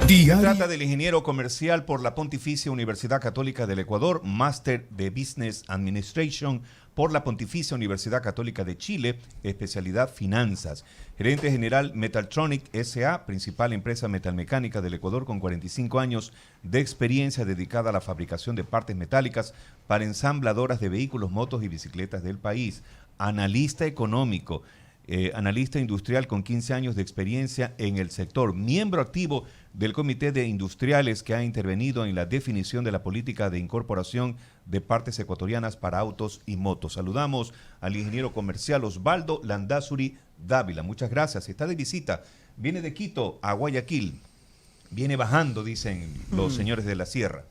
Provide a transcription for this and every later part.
Se trata del ingeniero comercial por la Pontificia Universidad Católica del Ecuador, máster de Business Administration por la Pontificia Universidad Católica de Chile, especialidad finanzas. Gerente general Metaltronic S.A., principal empresa metalmecánica del Ecuador con 45 años de experiencia dedicada a la fabricación de partes metálicas para ensambladoras de vehículos, motos y bicicletas del país. Analista económico. Analista industrial con 15 años de experiencia en el sector, miembro activo del Comité de Industriales que ha intervenido en la definición de la política de incorporación de partes ecuatorianas para autos y motos. Saludamos al ingeniero comercial Osvaldo Landázuri Dávila. Muchas gracias. Está de visita. Viene de Quito a Guayaquil. Viene bajando, dicen los señores de la sierra.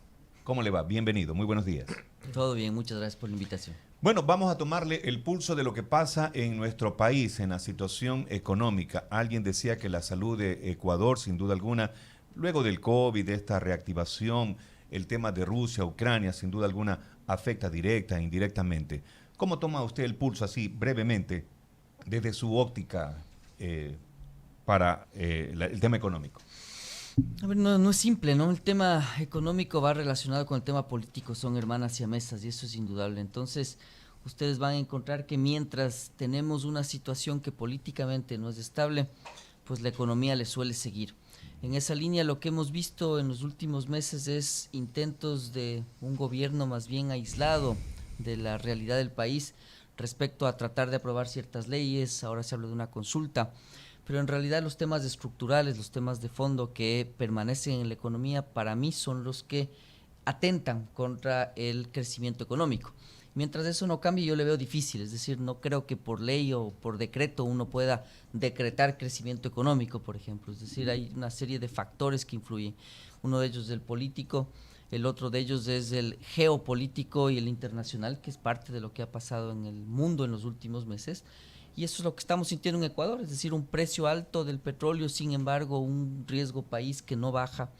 ¿Cómo le va? Bienvenido. Muy buenos días. Todo bien. Muchas gracias por la invitación. Bueno, vamos a tomarle el pulso de lo que pasa en nuestro país, en la situación económica. Alguien decía que la salud de Ecuador, sin duda alguna, luego del COVID, de esta reactivación, el tema de Rusia, Ucrania, sin duda alguna, afecta directa e indirectamente. ¿Cómo toma usted el pulso así, brevemente, desde su óptica para el tema económico? A ver, no es simple, ¿no? El tema económico va relacionado con el tema político, son hermanas siamesas y eso es indudable. Entonces, ustedes van a encontrar que mientras tenemos una situación que políticamente no es estable, pues la economía le suele seguir. En esa línea lo que hemos visto en los últimos meses es intentos de un gobierno más bien aislado de la realidad del país respecto a tratar de aprobar ciertas leyes. Ahora se habla de una consulta. Pero en realidad los temas estructurales, los temas de fondo que permanecen en la economía, para mí son los que atentan contra el crecimiento económico. Mientras eso no cambie, yo le veo difícil, es decir, no creo que por ley o por decreto uno pueda decretar crecimiento económico, por ejemplo. Es decir, hay una serie de factores que influyen. Uno de ellos es el político, el otro de ellos es el geopolítico y el internacional, que es parte de lo que ha pasado en el mundo en los últimos meses. Y eso es lo que estamos sintiendo en Ecuador, es decir, un precio alto del petróleo, sin embargo, un riesgo país que no baja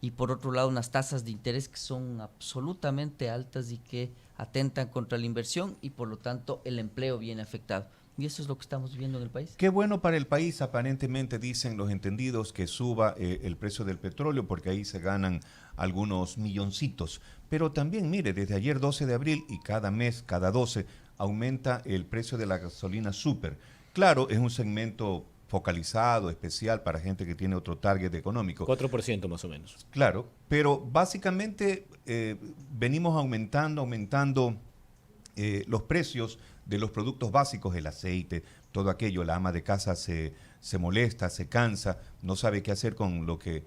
y por otro lado unas tasas de interés que son absolutamente altas y que atentan contra la inversión y por lo tanto el empleo viene afectado. Y eso es lo que estamos viviendo en el país. Qué bueno para el país, aparentemente dicen los entendidos, que suba el precio del petróleo porque ahí se ganan algunos milloncitos. Pero también, mire, desde ayer 12 de abril y cada mes, cada 12, aumenta el precio de la gasolina súper. Claro, es un segmento focalizado, especial para gente que tiene otro target económico. 4% más o menos. Claro, pero básicamente venimos aumentando los precios de los productos básicos, el aceite, todo aquello. La ama de casa se molesta, se cansa, no sabe qué hacer con lo que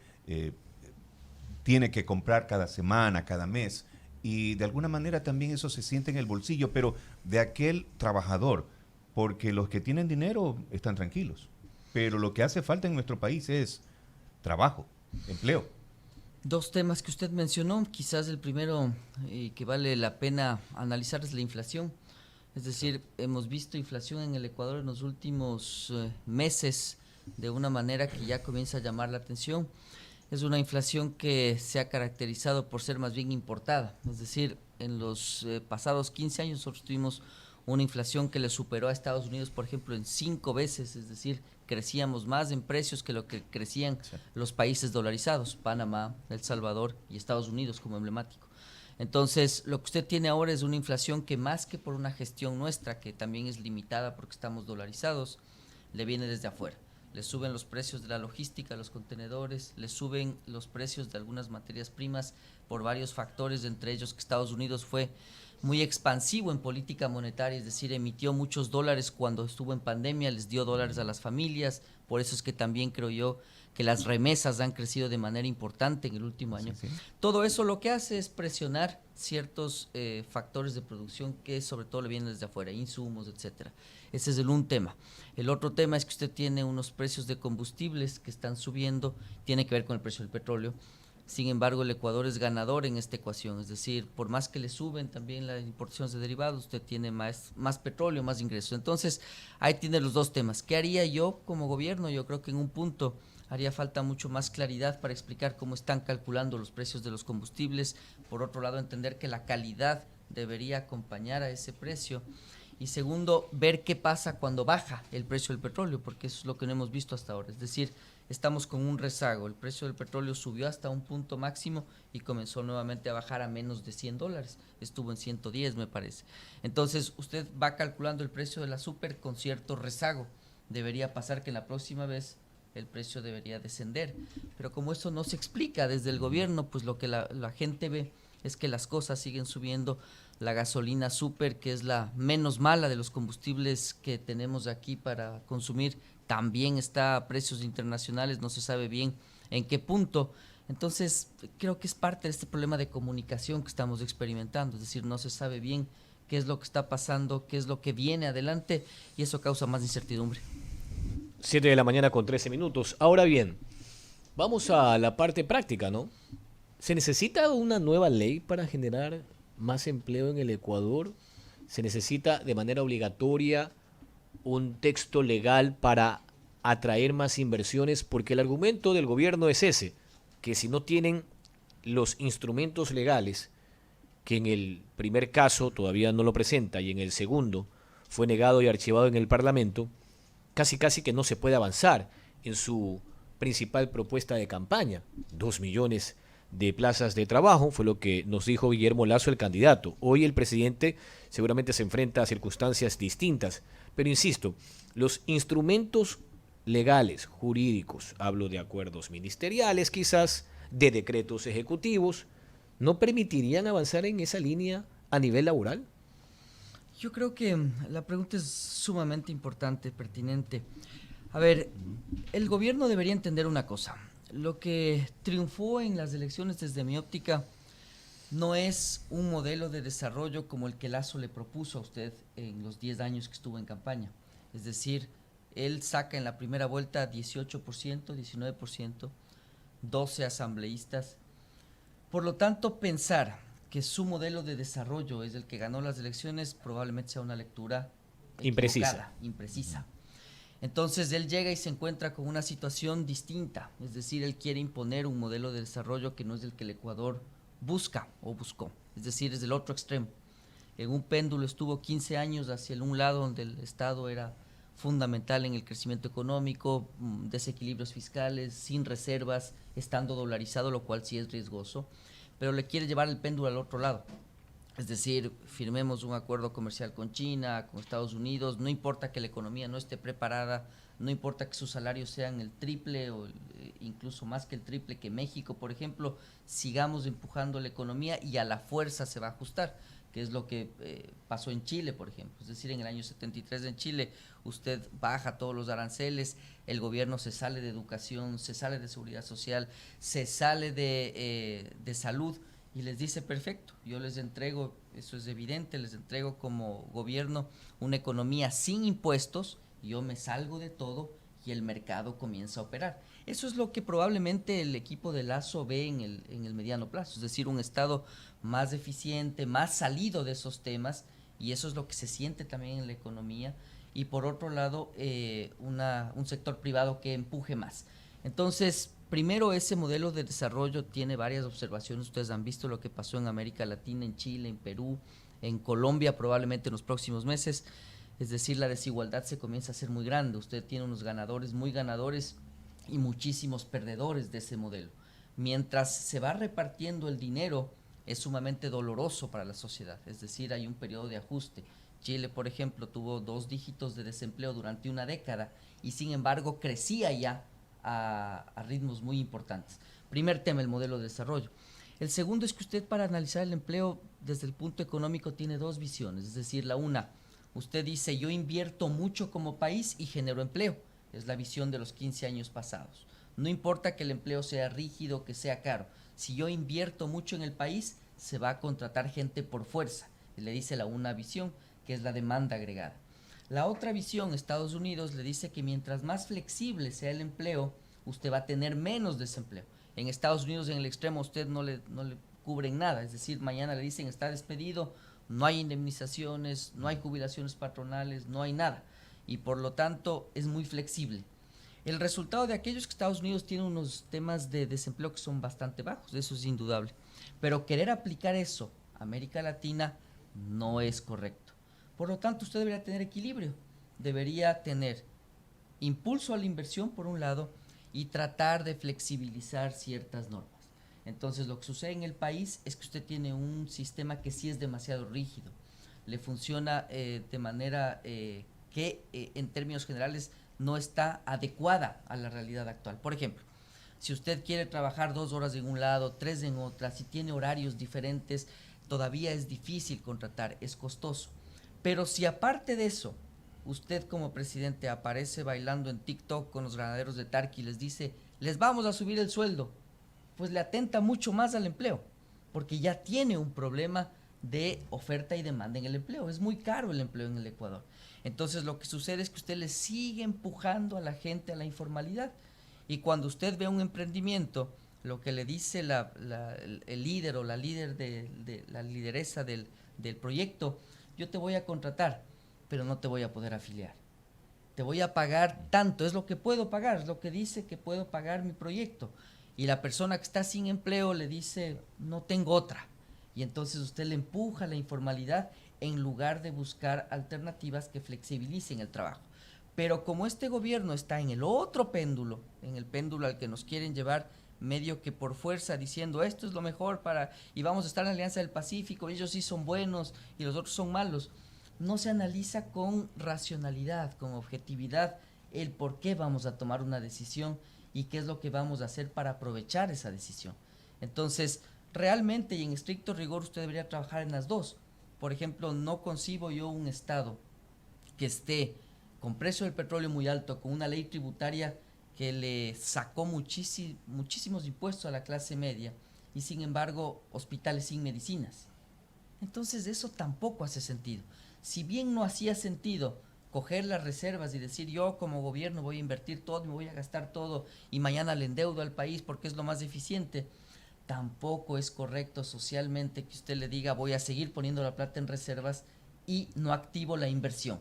tiene que comprar cada semana, cada mes. Y de alguna manera también eso se siente en el bolsillo, pero de aquel trabajador, porque los que tienen dinero están tranquilos. Pero lo que hace falta en nuestro país es trabajo, empleo. Dos temas que usted mencionó, quizás el primero que vale la pena analizar es la inflación. Es decir, hemos visto inflación en el Ecuador en los últimos meses de una manera que ya comienza a llamar la atención. Es una inflación que se ha caracterizado por ser más bien importada. Es decir, en los pasados 15 años nosotros tuvimos una inflación que le superó a Estados Unidos, por ejemplo, en 5 veces. Es decir, crecíamos más en precios que lo que crecían los países dolarizados, Panamá, El Salvador y Estados Unidos como emblemático. Entonces, lo que usted tiene ahora es una inflación que más que por una gestión nuestra, que también es limitada porque estamos dolarizados, le viene desde afuera. Le suben los precios de la logística, los contenedores, le suben los precios de algunas materias primas por varios factores, entre ellos que Estados Unidos fue muy expansivo en política monetaria, es decir, emitió muchos dólares cuando estuvo en pandemia, les dio dólares a las familias, por eso es que también creo yo que las remesas han crecido de manera importante en el último año. Sí. Todo eso lo que hace es presionar ciertos factores de producción que sobre todo le vienen desde afuera, insumos, etcétera. Ese es un tema. El otro tema es que usted tiene unos precios de combustibles que están subiendo, tiene que ver con el precio del petróleo. Sin embargo, el Ecuador es ganador en esta ecuación, es decir, por más que le suben también las importaciones de derivados, usted tiene más petróleo, más ingresos. Entonces, ahí tiene los dos temas. ¿Qué haría yo como gobierno? Yo creo que en un punto haría falta mucho más claridad para explicar cómo están calculando los precios de los combustibles. Por otro lado, entender que la calidad debería acompañar a ese precio. Y segundo, ver qué pasa cuando baja el precio del petróleo, porque eso es lo que no hemos visto hasta ahora. Es decir, estamos con un rezago. El precio del petróleo subió hasta un punto máximo y comenzó nuevamente a bajar a menos de $100. Estuvo en 110, me parece. Entonces, usted va calculando el precio de la super con cierto rezago. Debería pasar que en la próxima vez el precio debería descender. Pero como eso no se explica desde el gobierno, pues lo que la gente ve es que las cosas siguen subiendo. La gasolina super, que es la menos mala de los combustibles que tenemos aquí para consumir, también está a precios internacionales, no se sabe bien en qué punto. Entonces, creo que es parte de este problema de comunicación que estamos experimentando, es decir, no se sabe bien qué es lo que está pasando, qué es lo que viene adelante, y eso causa más incertidumbre. 7 de la mañana con 13 minutos. Ahora bien, vamos a la parte práctica, ¿no? ¿Se necesita una nueva ley para generar más empleo en el Ecuador? ¿Se necesita de manera obligatoria un texto legal para atraer más inversiones? Porque el argumento del gobierno es ese, que si no tienen los instrumentos legales, que en el primer caso todavía no lo presenta y en el segundo fue negado y archivado en el Parlamento, casi que no se puede avanzar en su principal propuesta de campaña. 2 millones de plazas de trabajo fue lo que nos dijo Guillermo Lasso, el candidato. Hoy el presidente seguramente se enfrenta a circunstancias distintas, pero insisto, los instrumentos legales, jurídicos, hablo de acuerdos ministeriales quizás, de decretos ejecutivos, ¿no permitirían avanzar en esa línea a nivel laboral? Yo creo que la pregunta es sumamente importante, pertinente. A ver, el gobierno debería entender una cosa. Lo que triunfó en las elecciones desde mi óptica no es un modelo de desarrollo como el que Lasso le propuso a usted en los 10 años que estuvo en campaña. Es decir, él saca en la primera vuelta 18%, 19%, 12 asambleístas. Por lo tanto, pensar que su modelo de desarrollo es el que ganó las elecciones probablemente sea una lectura imprecisa. Imprecisa. Entonces él llega y se encuentra con una situación distinta, es decir, él quiere imponer un modelo de desarrollo que no es el que el Ecuador busca o buscó, es decir, es del otro extremo. En un péndulo estuvo 15 años hacia el un lado donde el Estado era fundamental en el crecimiento económico, desequilibrios fiscales, sin reservas, estando dolarizado, lo cual sí es riesgoso, pero le quiere llevar el péndulo al otro lado. Es decir, firmemos un acuerdo comercial con China, con Estados Unidos, no importa que la economía no esté preparada, no importa que sus salarios sean el triple o incluso más que el triple que México, por ejemplo, sigamos empujando la economía y a la fuerza se va a ajustar, que es lo que pasó en Chile, por ejemplo. Es decir, en el año 73 en Chile usted baja todos los aranceles, el gobierno se sale de educación, se sale de seguridad social, se sale de salud, y les dice, perfecto, yo les entrego, eso es evidente, les entrego como gobierno una economía sin impuestos, yo me salgo de todo y el mercado comienza a operar. Eso es lo que probablemente el equipo de Lasso ve en el mediano plazo, es decir, un Estado más eficiente, más salido de esos temas, y eso es lo que se siente también en la economía, y por otro lado, un sector privado que empuje más. Entonces, primero, ese modelo de desarrollo tiene varias observaciones. Ustedes han visto lo que pasó en América Latina, en Chile, en Perú, en Colombia, probablemente en los próximos meses. Es decir, la desigualdad se comienza a hacer muy grande. Usted tiene unos ganadores muy ganadores y muchísimos perdedores de ese modelo. Mientras se va repartiendo el dinero, es sumamente doloroso para la sociedad. Es decir, hay un periodo de ajuste. Chile, por ejemplo, tuvo 2 dígitos de desempleo durante una década y sin embargo crecía ya a ritmos muy importantes. Primer tema, el modelo de desarrollo. El segundo es que usted, para analizar el empleo desde el punto económico, tiene 2 visiones. Es decir, la una, usted dice, yo invierto mucho como país y genero empleo. Es la visión de los 15 años pasados. No importa que el empleo sea rígido, que sea caro. Si yo invierto mucho en el país, se va a contratar gente por fuerza. Le dice la una visión, que es la demanda agregada. La otra visión, Estados Unidos, le dice que mientras más flexible sea el empleo, usted va a tener menos desempleo. En Estados Unidos, en el extremo, usted no le cubren nada. Es decir, mañana le dicen está despedido, no hay indemnizaciones, no hay jubilaciones patronales, no hay nada. Y por lo tanto, es muy flexible. El resultado de aquello es que Estados Unidos tiene unos temas de desempleo que son bastante bajos, eso es indudable. Pero querer aplicar eso a América Latina no es correcto. Por lo tanto, usted debería tener equilibrio, debería tener impulso a la inversión por un lado y tratar de flexibilizar ciertas normas. Entonces lo que sucede en el país es que usted tiene un sistema que sí es demasiado rígido, le funciona de manera que en términos generales no está adecuada a la realidad actual. Por ejemplo, si usted quiere trabajar 2 horas en un lado, 3 en otra, si tiene horarios diferentes, todavía es difícil contratar, es costoso. Pero si aparte de eso, usted como presidente aparece bailando en TikTok con los granaderos de Tarqui y les dice, les vamos a subir el sueldo, pues le atenta mucho más al empleo, porque ya tiene un problema de oferta y demanda en el empleo. Es muy caro el empleo en el Ecuador. Entonces lo que sucede es que usted le sigue empujando a la gente a la informalidad. Y cuando usted ve un emprendimiento, lo que le dice el líder o la líder de la lideresa del proyecto, yo te voy a contratar, pero no te voy a poder afiliar. Te voy a pagar tanto, es lo que puedo pagar, es lo que dice que puedo pagar mi proyecto. Y la persona que está sin empleo le dice, no tengo otra. Y entonces usted le empuja a la informalidad en lugar de buscar alternativas que flexibilicen el trabajo. Pero como este gobierno está en el otro péndulo, en el péndulo al que nos quieren llevar medio que por fuerza, diciendo esto es lo mejor y vamos a estar en la Alianza del Pacífico, ellos sí son buenos y los otros son malos, no se analiza con racionalidad, con objetividad, el por qué vamos a tomar una decisión y qué es lo que vamos a hacer para aprovechar esa decisión. Entonces, realmente y en estricto rigor usted debería trabajar en las dos. Por ejemplo, no concibo yo un Estado que esté con precio del petróleo muy alto, con una ley tributaria que le sacó muchísimos impuestos a la clase media y sin embargo hospitales sin medicinas. Entonces eso tampoco hace sentido. Si bien no hacía sentido coger las reservas y decir yo como gobierno voy a invertir todo, me voy a gastar todo y mañana le endeudo al país porque es lo más eficiente, tampoco es correcto socialmente que usted le diga voy a seguir poniendo la plata en reservas y no activo la inversión.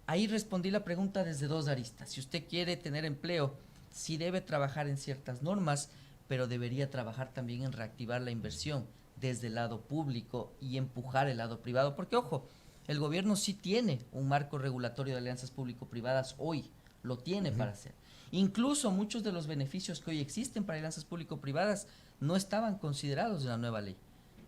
Ahí respondí la pregunta desde dos aristas. Si usted quiere tener empleo, sí debe trabajar en ciertas normas, pero debería trabajar también en reactivar la inversión desde el lado público y empujar el lado privado, porque ojo, el gobierno sí tiene un marco regulatorio de alianzas público-privadas hoy, lo tiene para hacer. Incluso muchos de los beneficios que hoy existen para alianzas público-privadas no estaban considerados en la nueva ley.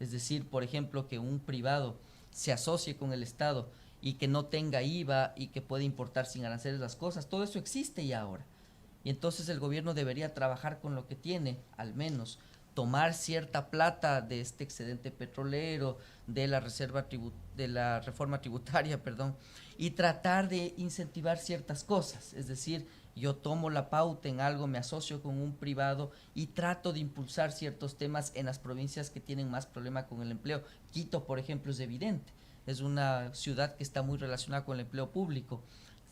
Es decir, por ejemplo, que un privado se asocie con el Estado y que no tenga IVA y que puede importar sin aranceles las cosas, todo eso existe ya ahora. Y entonces el gobierno debería trabajar con lo que tiene, al menos tomar cierta plata de este excedente petrolero, de la reforma tributaria, y tratar de incentivar ciertas cosas. Es decir, yo tomo la pauta en algo, me asocio con un privado y trato de impulsar ciertos temas en las provincias que tienen más problema con el empleo. Quito, por ejemplo, es evidente. Es una ciudad que está muy relacionada con el empleo público.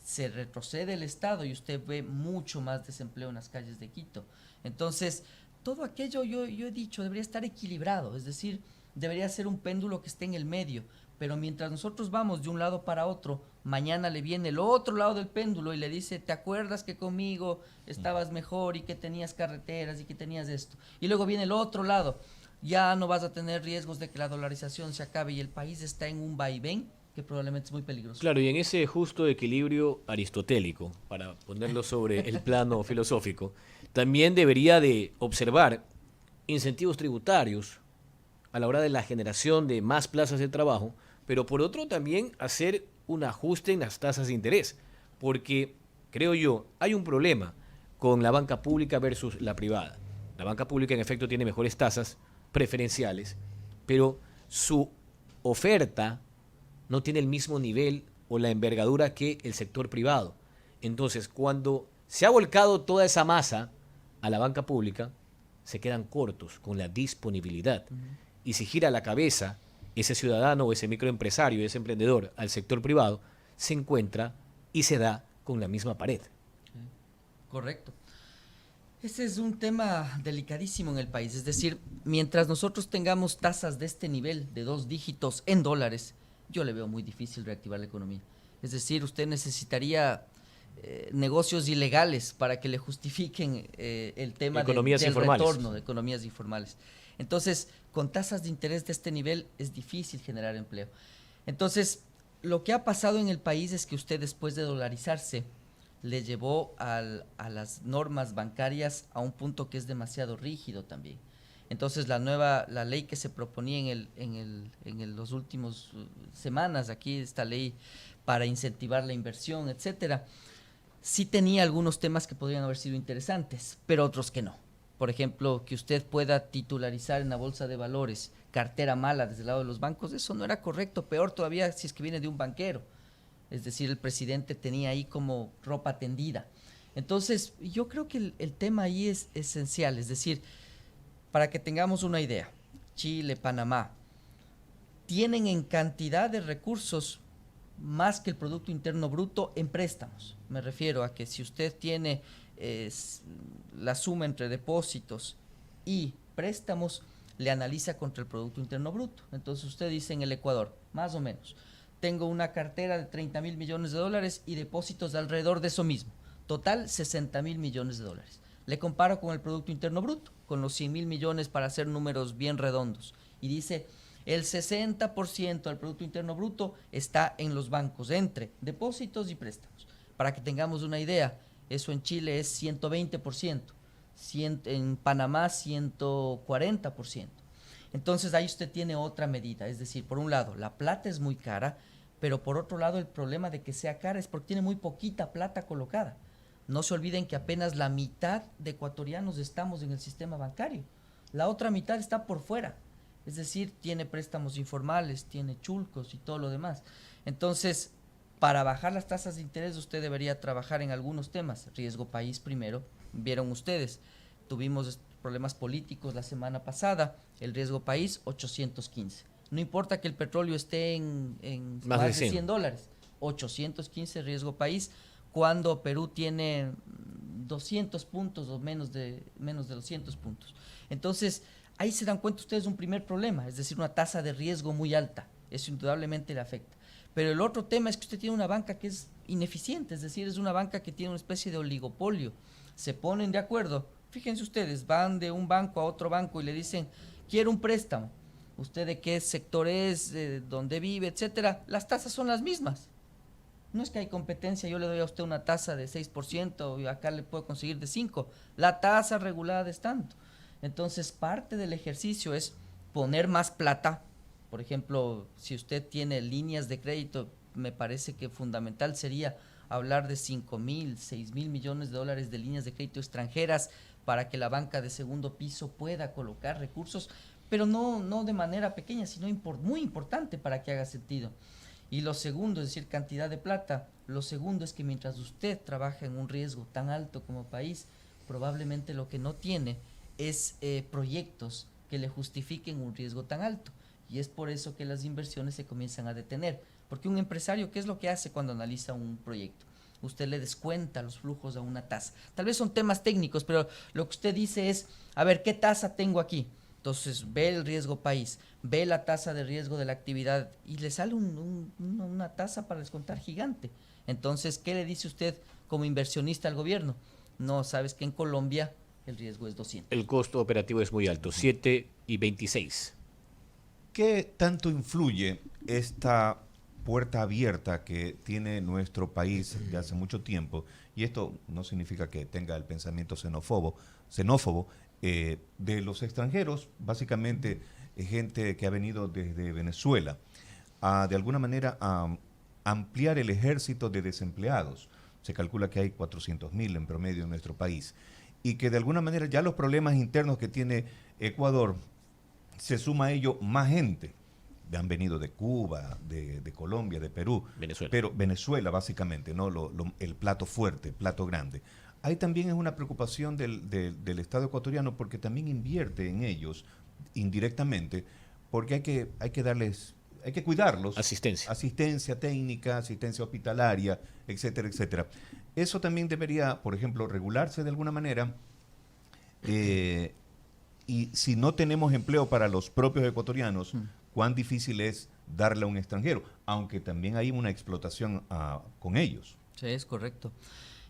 Se retrocede el Estado y usted ve mucho más desempleo en las calles de Quito. Entonces, todo aquello yo he dicho debería estar equilibrado, es decir, debería ser un péndulo que esté en el medio, pero mientras nosotros vamos de un lado para otro, mañana le viene el otro lado del péndulo y le dice, ¿te acuerdas que conmigo estabas mejor y que tenías carreteras y que tenías esto? Y luego viene el otro lado, ya no vas a tener riesgos de que la dolarización se acabe y el país está en un vaivén que probablemente es muy peligroso. Claro, y en ese justo equilibrio aristotélico, para ponerlo sobre el plano filosófico, también debería de observar incentivos tributarios a la hora de la generación de más plazas de trabajo, pero por otro también hacer un ajuste en las tasas de interés, porque creo yo, hay un problema con la banca pública versus la privada. La banca pública en efecto tiene mejores tasas preferenciales, pero su oferta no tiene el mismo nivel o la envergadura que el sector privado. Entonces, cuando se ha volcado toda esa masa a la banca pública, se quedan cortos con la disponibilidad. Y si gira la cabeza ese ciudadano o ese microempresario, ese emprendedor al sector privado, se encuentra y se da con la misma pared. Correcto. Ese es un tema delicadísimo en el país. Es decir, mientras nosotros tengamos tasas de este nivel de 2 dígitos en dólares, yo le veo muy difícil reactivar la economía. Es decir, usted necesitaría negocios ilegales para que le justifiquen el tema del retorno de economías informales. Entonces, con tasas de interés de este nivel es difícil generar empleo. Entonces, lo que ha pasado en el país es que usted después de dolarizarse le llevó a las normas bancarias a un punto que es demasiado rígido también. Entonces la ley que se proponía en los últimos semanas, aquí esta ley para incentivar la inversión, etcétera, sí tenía algunos temas que podrían haber sido interesantes, pero otros que no. Por ejemplo, que usted pueda titularizar en la bolsa de valores cartera mala desde el lado de los bancos, eso no era correcto, peor todavía si es que viene de un banquero. Es decir, el presidente tenía ahí como ropa tendida. Entonces, yo creo que el tema ahí es esencial, es decir, para que tengamos una idea, Chile, Panamá, tienen en cantidad de recursos más que el Producto Interno Bruto en préstamos. Me refiero a que si usted tiene la suma entre depósitos y préstamos, le analiza contra el Producto Interno Bruto. Entonces usted dice en el Ecuador, más o menos, tengo una cartera de 30.000 millones de dólares y depósitos de alrededor de eso mismo. Total, 60.000 millones de dólares. Le comparo con el Producto Interno Bruto, con los 100.000 millones para hacer números bien redondos. Y dice, el 60% del Producto Interno Bruto está en los bancos, entre depósitos y préstamos. Para que tengamos una idea, eso en Chile es 120%, en Panamá 140%. Entonces ahí usted tiene otra medida, es decir, por un lado, la plata es muy cara, pero por otro lado el problema de que sea cara es porque tiene muy poquita plata colocada. No se olviden que apenas la mitad de ecuatorianos estamos en el sistema bancario, la otra mitad está por fuera. Es decir, tiene préstamos informales, tiene chulcos y todo lo demás. Entonces, para bajar las tasas de interés usted debería trabajar en algunos temas. Riesgo país primero, vieron ustedes, tuvimos problemas políticos la semana pasada, el riesgo país 815. No importa que el petróleo esté en más de 100 dólares, 815 riesgo país, cuando Perú tiene 200 puntos o menos de 200 puntos. Entonces, ahí se dan cuenta ustedes un primer problema, es decir, una tasa de riesgo muy alta. Eso indudablemente le afecta. Pero el otro tema es que usted tiene una banca que es ineficiente, es decir, es una banca que tiene una especie de oligopolio. Se ponen de acuerdo, fíjense ustedes, van de un banco a otro banco y le dicen, quiero un préstamo. ¿Usted de qué sector es, dónde vive, etcétera? Las tasas son las mismas. No es que hay competencia, yo le doy a usted una tasa de 6% y acá le puedo conseguir de 5%. La tasa regulada es tanto. Entonces, parte del ejercicio es poner más plata. Por ejemplo, si usted tiene líneas de crédito, me parece que fundamental sería hablar de 5.000, 6.000 millones de dólares de líneas de crédito extranjeras para que la banca de segundo piso pueda colocar recursos, pero no de manera pequeña, sino muy importante para que haga sentido. Y lo segundo, es decir, cantidad de plata. Lo segundo es que mientras usted trabaja en un riesgo tan alto como país, probablemente lo que no tiene es proyectos que le justifiquen un riesgo tan alto. Y es por eso que las inversiones se comienzan a detener. Porque un empresario, ¿qué es lo que hace cuando analiza un proyecto? Usted le descuenta los flujos a una tasa. Tal vez son temas técnicos, pero lo que usted dice es, a ver, ¿qué tasa tengo aquí? Entonces ve el riesgo país, ve la tasa de riesgo de la actividad y le sale una tasa para descontar gigante. Entonces, ¿qué le dice usted como inversionista al gobierno? No, sabes que en Colombia el riesgo es 200. El costo operativo es muy alto, 7.26. ¿Qué tanto influye esta puerta abierta que tiene nuestro país de hace mucho tiempo? Y esto no significa que tenga el pensamiento xenófobo, de los extranjeros, básicamente gente que ha venido desde Venezuela, de alguna manera a ampliar el ejército de desempleados. Se calcula que hay 400.000 en promedio en nuestro país. Y que de alguna manera ya los problemas internos que tiene Ecuador, se suma a ello más gente. Han venido de Cuba, de Colombia, de Perú. Venezuela. Pero Venezuela, básicamente, ¿no? El plato fuerte, el plato grande. Ahí también es una preocupación del Estado ecuatoriano porque también invierte en ellos indirectamente, porque hay que cuidarlos. Asistencia técnica, asistencia hospitalaria, etcétera, etcétera. Eso también debería, por ejemplo, regularse de alguna manera. Y si no tenemos empleo para los propios ecuatorianos, cuán difícil es darle a un extranjero, aunque también hay una explotación con ellos. Sí, es correcto.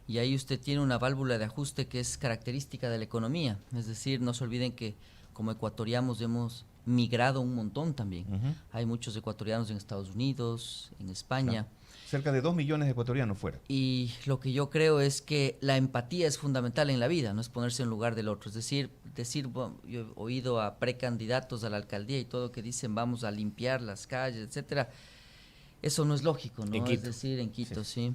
Y ahí usted tiene una válvula de ajuste que es característica de la economía. Es decir, no se olviden que como ecuatorianos hemos migrado un montón también. Hay muchos ecuatorianos en Estados Unidos, en España. Claro. cerca de 2 millones de ecuatorianos fuera. Y lo que yo creo es que la empatía es fundamental en la vida, no es ponerse en lugar del otro. Es decir, bueno, yo he oído a precandidatos a la alcaldía y todo que dicen vamos a limpiar las calles, etcétera. Eso no es lógico, ¿no? En Quito. Es decir, en Quito, sí.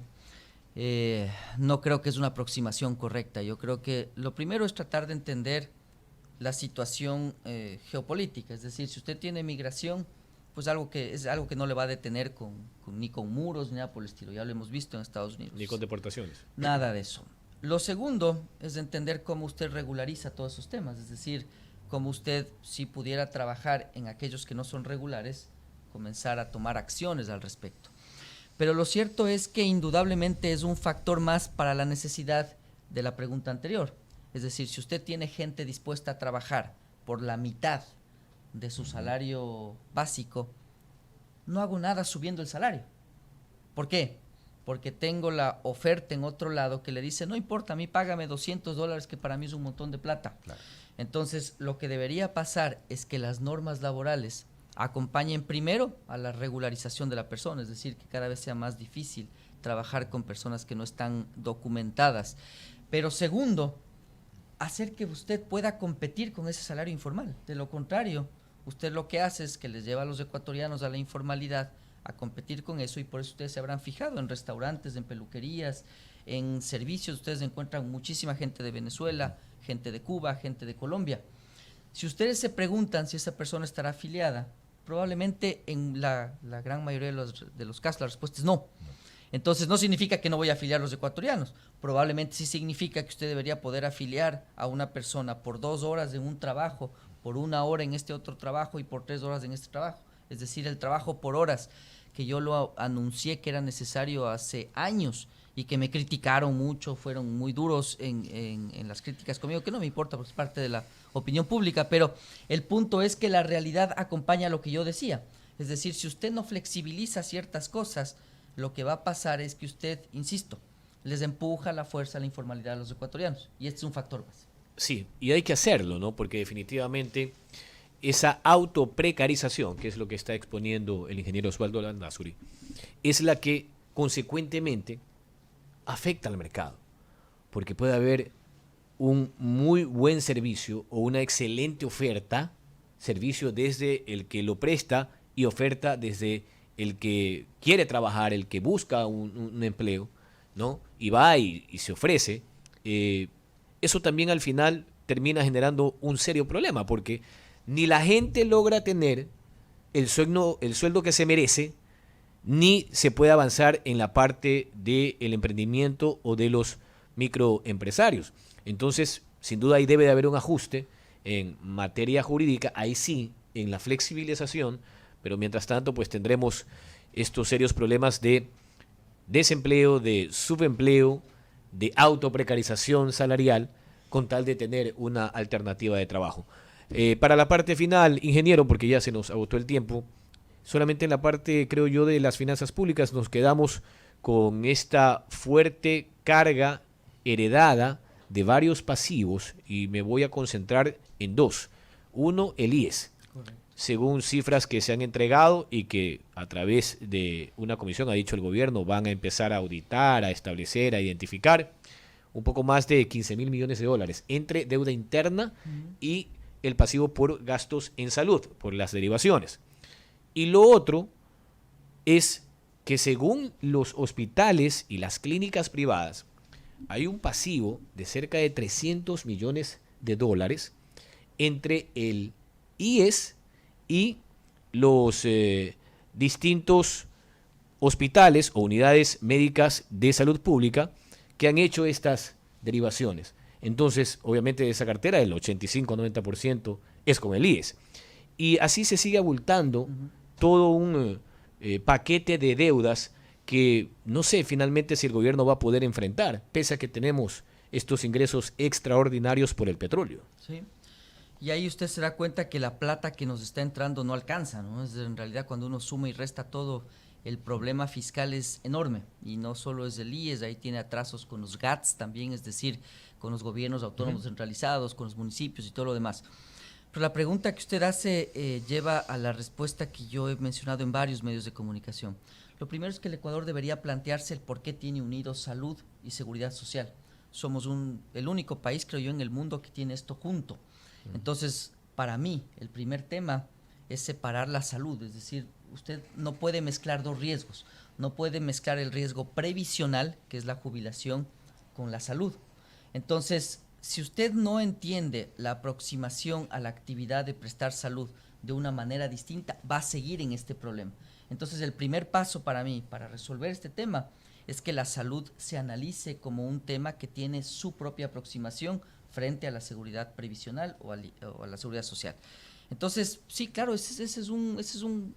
No creo que es una aproximación correcta. Yo creo que lo primero es tratar de entender la situación geopolítica. Es decir, si usted tiene migración, pues es algo que no le va a detener ni con muros ni nada por el estilo. Ya lo hemos visto en Estados Unidos. Ni con deportaciones. Nada de eso. Lo segundo es entender cómo usted regulariza todos esos temas. Es decir, cómo usted, si pudiera trabajar en aquellos que no son regulares, comenzar a tomar acciones al respecto. Pero lo cierto es que indudablemente es un factor más para la necesidad de la pregunta anterior. Es decir, si usted tiene gente dispuesta a trabajar por la mitad de su salario básico, no hago nada subiendo el salario. ¿Por qué? Porque tengo la oferta en otro lado que le dice, no importa, a mí págame $200, que para mí es un montón de plata. Claro. Entonces, lo que debería pasar es que las normas laborales acompañen primero a la regularización de la persona, es decir, que cada vez sea más difícil trabajar con personas que no están documentadas. Pero segundo, hacer que usted pueda competir con ese salario informal. De lo contrario, usted lo que hace es que les lleva a los ecuatorianos a la informalidad, a competir con eso, y por eso ustedes se habrán fijado en restaurantes, en peluquerías, en servicios. Ustedes encuentran muchísima gente de Venezuela, gente de Cuba, gente de Colombia. Si ustedes se preguntan si esa persona estará afiliada, probablemente en la gran mayoría de los casos la respuesta es no. Entonces no significa que no voy a afiliar a los ecuatorianos, probablemente sí significa que usted debería poder afiliar a una persona por 2 horas en un trabajo, por 1 hora en este otro trabajo y por 3 horas en este trabajo. Es decir, el trabajo por horas, que yo lo anuncié que era necesario hace años y que me criticaron mucho, fueron muy duros en las críticas conmigo, que no me importa porque es parte de la opinión pública, pero el punto es que la realidad acompaña lo que yo decía. Es decir, si usted no flexibiliza ciertas cosas, lo que va a pasar es que usted, insisto, les empuja la fuerza a la informalidad a los ecuatorianos, y este es un factor más. Sí, y hay que hacerlo, ¿no? Porque definitivamente esa autoprecarización, que es lo que está exponiendo el ingeniero Osvaldo Landázuri, es la que consecuentemente afecta al mercado, porque puede haber un muy buen servicio o una excelente oferta, servicio desde el que lo presta y oferta desde el que quiere trabajar, el que busca un empleo, ¿no? Y va y se ofrece. Eso también al final termina generando un serio problema, porque ni la gente logra tener el sueldo que se merece, ni se puede avanzar en la parte del emprendimiento o de los microempresarios. Entonces, sin duda ahí debe de haber un ajuste en materia jurídica, ahí sí, en la flexibilización, pero mientras tanto pues tendremos estos serios problemas de desempleo, de subempleo, de autoprecarización salarial, con tal de tener una alternativa de trabajo. Para la parte final, ingeniero, porque ya se nos agotó el tiempo, solamente en la parte, creo yo, de las finanzas públicas nos quedamos con esta fuerte carga heredada de varios pasivos, y me voy a concentrar en 2. Uno, el IES. Correcto. Según cifras que se han entregado y que a través de una comisión, ha dicho el gobierno, van a empezar a auditar, a establecer, a identificar un poco más de 15,000 millones de dólares entre deuda interna y el pasivo por gastos en salud, por las derivaciones. Y lo otro es que según los hospitales y las clínicas privadas, hay un pasivo de cerca de 300 millones de dólares entre el IES y los distintos hospitales o unidades médicas de salud pública que han hecho estas derivaciones. Entonces, obviamente de esa cartera el 85-90% es con el IES. Y así se sigue abultando todo un paquete de deudas que no sé finalmente si el gobierno va a poder enfrentar, pese a que tenemos estos ingresos extraordinarios por el petróleo. Sí. Y ahí usted se da cuenta que la plata que nos está entrando no alcanza, ¿no? Es en realidad cuando uno suma y resta todo, el problema fiscal es enorme. Y no solo es el IES, ahí tiene atrasos con los GATS también, es decir, con los gobiernos autónomos centralizados, con los municipios y todo lo demás. Pero la pregunta que usted hace lleva a la respuesta que yo he mencionado en varios medios de comunicación. Lo primero es que el Ecuador debería plantearse el por qué tiene unido salud y seguridad social. Somos el único país, creo yo, en el mundo que tiene esto junto. Entonces, para mí, el primer tema es separar la salud, es decir, usted no puede mezclar dos riesgos, no puede mezclar el riesgo previsional, que es la jubilación, con la salud. Entonces, si usted no entiende la aproximación a la actividad de prestar salud de una manera distinta, va a seguir en este problema. Entonces, el primer paso para mí, para resolver este tema, es que la salud se analice como un tema que tiene su propia aproximación frente a la seguridad previsional o a la seguridad social. Entonces, sí, claro, ese es un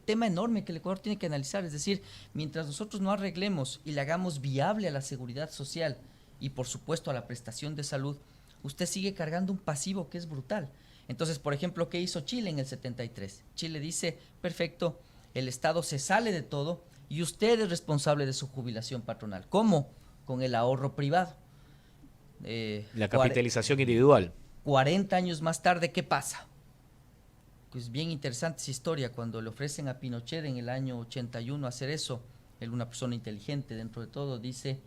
tema enorme que el Ecuador tiene que analizar. Es decir, mientras nosotros no arreglemos y le hagamos viable a la seguridad social y, por supuesto, a la prestación de salud, usted sigue cargando un pasivo que es brutal. Entonces, por ejemplo, ¿qué hizo Chile en el 73? Chile dice, perfecto, el Estado se sale de todo y usted es responsable de su jubilación patronal. ¿Cómo? Con el ahorro privado. La capitalización individual. 40 años más tarde, ¿qué pasa? Pues bien interesante esa historia. Cuando le ofrecen a Pinochet en el año 81 hacer eso, él, una persona inteligente dentro de todo, dice,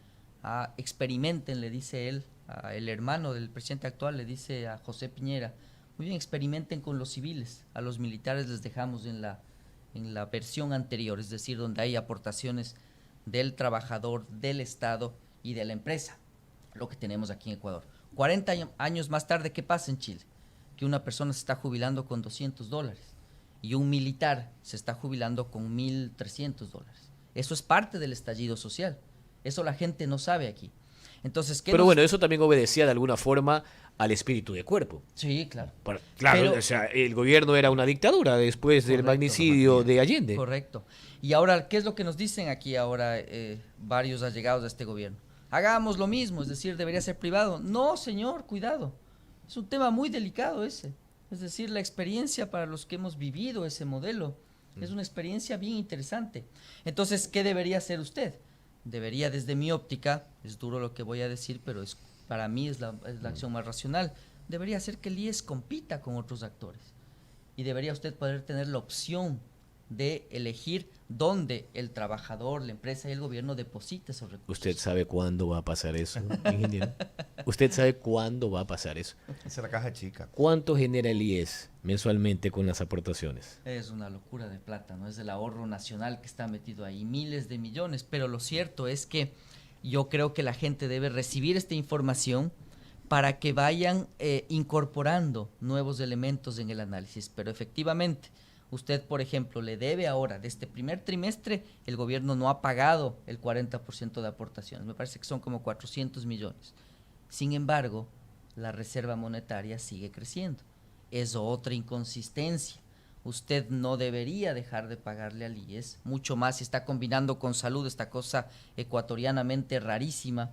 experimenten, le dice él, el hermano del presidente actual le dice a José Piñera, muy bien, experimenten con los civiles, a los militares les dejamos en la versión anterior, es decir, donde hay aportaciones del trabajador, del Estado y de la empresa, lo que tenemos aquí en Ecuador. 40 años más tarde, ¿qué pasa en Chile? Que una persona se está jubilando con $200 y un militar se está jubilando con $1,300. Eso es parte del estallido social. Eso la gente no sabe aquí. Entonces, pero bueno, eso también obedecía de alguna forma al espíritu de cuerpo. Sí, claro. Claro, pero, o sea, el gobierno era una dictadura después del magnicidio de Allende. Correcto. Y ahora, ¿qué es lo que nos dicen aquí ahora varios allegados a este gobierno? Hagamos lo mismo, es decir, debería ser privado. No, señor, cuidado. Es un tema muy delicado ese. Es decir, la experiencia para los que hemos vivido ese modelo es una experiencia bien interesante. Entonces, ¿qué debería hacer usted? Debería, desde mi óptica, es duro lo que voy a decir, pero para mí es la acción más racional, debería hacer que el IES compita con otros actores. Y debería usted poder tener la opción de elegir dónde el trabajador, la empresa y el gobierno deposita esos recursos. ¿Usted sabe cuándo va a pasar eso, ingeniero? ¿Usted sabe cuándo va a pasar eso? Esa es la caja chica. ¿Cuánto genera el IES mensualmente con las aportaciones? Es una locura de plata, ¿no? Es el ahorro nacional que está metido ahí, miles de millones, pero lo cierto es que yo creo que la gente debe recibir esta información para que vayan incorporando nuevos elementos en el análisis, pero efectivamente, usted, por ejemplo, le debe ahora, de este primer trimestre, el gobierno no ha pagado el 40% de aportaciones, me parece que son como 400 millones. Sin embargo, la reserva monetaria sigue creciendo. Es otra inconsistencia. Usted no debería dejar de pagarle al IES, mucho más si está combinando con salud, esta cosa ecuatorianamente rarísima,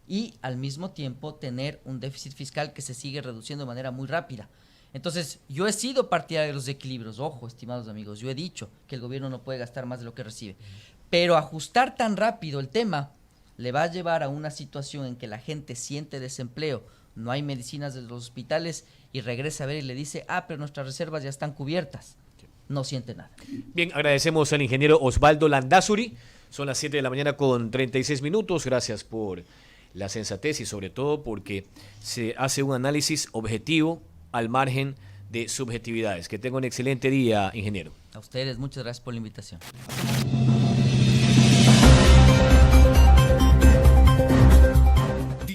y al mismo tiempo tener un déficit fiscal que se sigue reduciendo de manera muy rápida. Entonces, yo he sido partidario de los equilibrios, ojo, estimados amigos, yo he dicho que el gobierno no puede gastar más de lo que recibe, pero ajustar tan rápido el tema le va a llevar a una situación en que la gente siente desempleo, no hay medicinas de los hospitales y regresa a ver y le dice, pero nuestras reservas ya están cubiertas, no siente nada. Bien, agradecemos al ingeniero Osvaldo Landázuri, son las 7 de la mañana con 36 minutos, gracias por la sensatez y sobre todo porque se hace un análisis objetivo al margen de subjetividades. Que tenga un excelente día, ingeniero. A ustedes, muchas gracias por la invitación.